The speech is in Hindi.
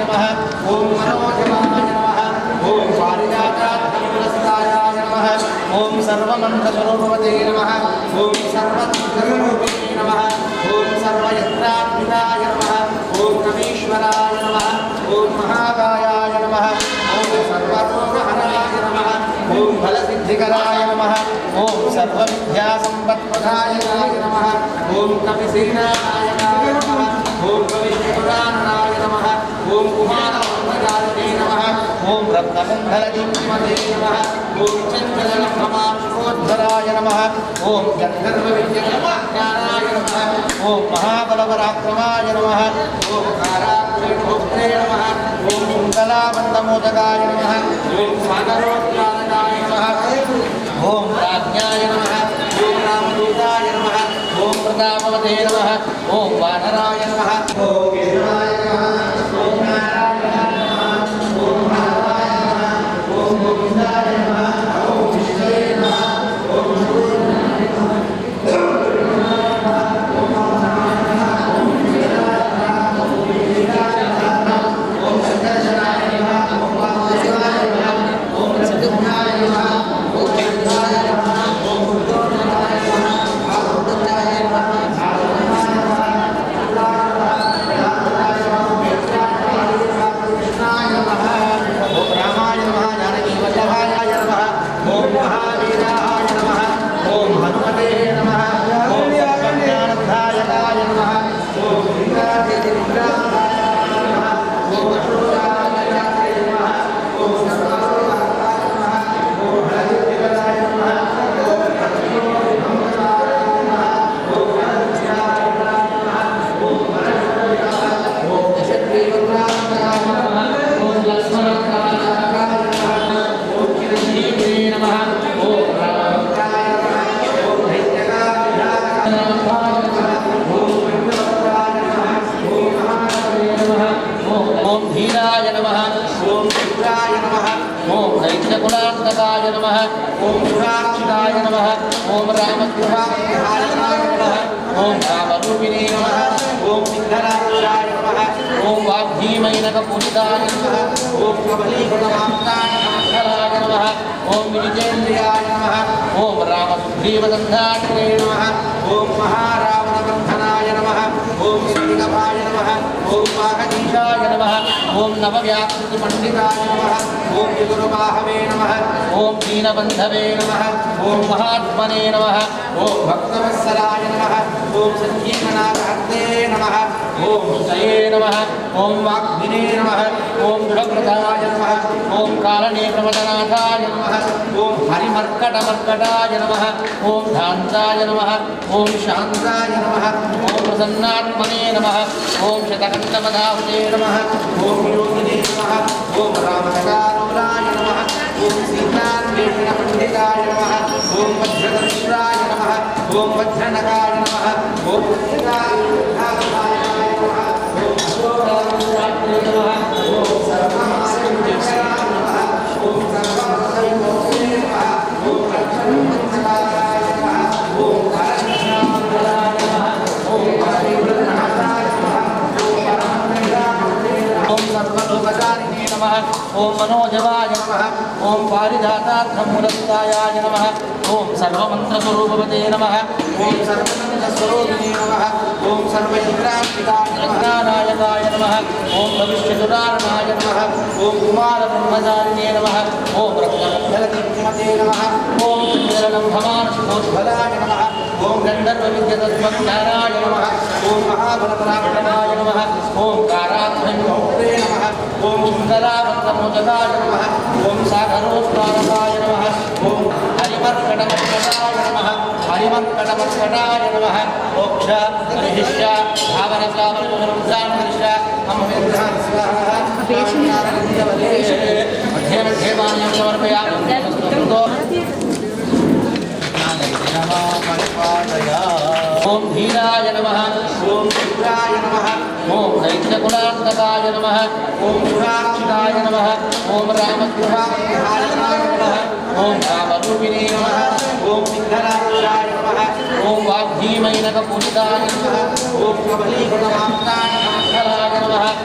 नमः ओम मनोजवाय नमः ओम पारिजाताय नमः ओम सर्वमंत्रस्वरूपवते नमः ओम सर्वतन्त्रस्वरूपिणे नमः ओम सर्वयत्रात्मिकाय नमः ओम नमेश्वराय नमः ओम महाकायाय नमः ओम सर्वरोगहराय नमः ओम फलसिद्धिकराय नमः ओम सर्वविद्यासम्पत्प्रदायकाय नमः ओम कपिसेनानायकाय नमः ओम कविपुराणाय नमः ओम कुमारवन्दनाय नमः ओम रत्नकुण्डलदीप्तिमते नमः ओम चन्द्रलम्भमाशोद्धराय नमः ओम गन्धर्वविद्याज्ञानाय नमः ओम महाबलपराक्रमाय नमः ओम काराग्रभोक्त्रे नमः ओम कुण्डलाबन्धमोदकाय नमः ओम सागरोत्तारणाय नमः ओम राज्ञाय नमः ओम रामदूताय नमः ओम प्रतापवते नमः ओम वानराय नमः ओम केशवाय नमः ओम नारायणाय नमः ओम माधवाय नमः ओम गोविन्दाय नमः ओम विष्णवे नमः ओम सूर्याय नमः दैत्यकुलान्तकाय नमः ओम सुराक्षिताय नमः ओम रामगृहाय नमः ओम रामरूपिणे नमः ओम सिद्धराक्षाय नमः ओम वाग्भीमैनकपूजिताय नमः ओम कबलीकृतमाप्ताय नमः ओम विजितेन्द्रियाय नमः ओम रामसुग्रीवदन्धात्मने नमः ओम महारावणबन्धनाय नमः ओम सिद्धिकपाय नमः ओम वाहनीशाय नमः ओम नवव्याकृतिपण्डिताय नमः ओम चतुर्बाहवे नमः ओम दीनबन्धवे नमः ओम महात्मने नमः ओम भक्तवत्सलाय नमः ओम सञ्जीवनार्हते नमः ओम सुतये नमः ओम वाग्भिने नमः ओम दृढव्रताय नमः ओम कालनेत्रवदनाथाय नमः ओम हरिमर्कटमर्कटाय नमः ओम धान्ताय नमः ओम शान्ताय नमः ओम प्रसन्नात्मने नमः ओम शतकण्ठपदाहुते नमः ओम योगिने नमः ओम रामकटालोलाय नमः ओम सीतान्वेषणपण्डिताय नमः ओम वज्रदंष्ट्राय नमः ओम वज्रनकाय नमः ओम वज्रनाकाय नमः ओम अशोकाय नमः ओम सर्वमासिकराय नमः ओम सर्वमंगलमूर्तये नमः ओम लक्ष्मीपंचकाय नमः ओम कालकृष्णाय नमः ओम हरिवृद्धनाथाय नमः ओम परमगंगामूर्तये नमः ओम सर्वलोकचारिणे नमः ओम मनोजवाय नमः ओम पारिजातार्थमूलस्थायाय नमः ओम सर्वमन्त्रस्वरूपवते नमः ओम सर्वमन्त्रस्वरूपिणे नमः ओम सर्वयत्रात्मिकाय नमः ओम भविष्यचतुरारणाय नमः ओम कुमारब्रह्मचारिणे नमः ओम रत्नकुण्डलदीप्तिमते नमः ओम चन्द्रलम्भमानसोज्ज्वलाय नमः ओम गन्धर्वविद्यातत्त्वज्ञानाय नमः ओम महाबलपराक्रमाय नमः ओम काराग्रभोक्त्रे नमः ओम कुण्डलाबन्धमोदकाय नमः ओम सागरोत्तारकाय नमः ओम हरिमर्कटमर्कटाय नमः हरिमर्कटमर्कटाय नमः मोक्ष हरिहिष्य भावनसावरुद्रान्विष्य अमवेन्द्रान् स्वाहा मध्ये मध्ये वाण्यं समर्पयामि ओम धीराय नमः ओम शूराय नमः ओम दैत्यकुलान्तकाय नमः ओम सुराक्षिताय नमः ओम रामगृहाय नमः ओम रामरूपिणे नमः ओम सिद्धराक्षाय नमः ओम वाग्भीमैनकपूजिताय नमः ओम कबलीकृतमाप्ताय नमः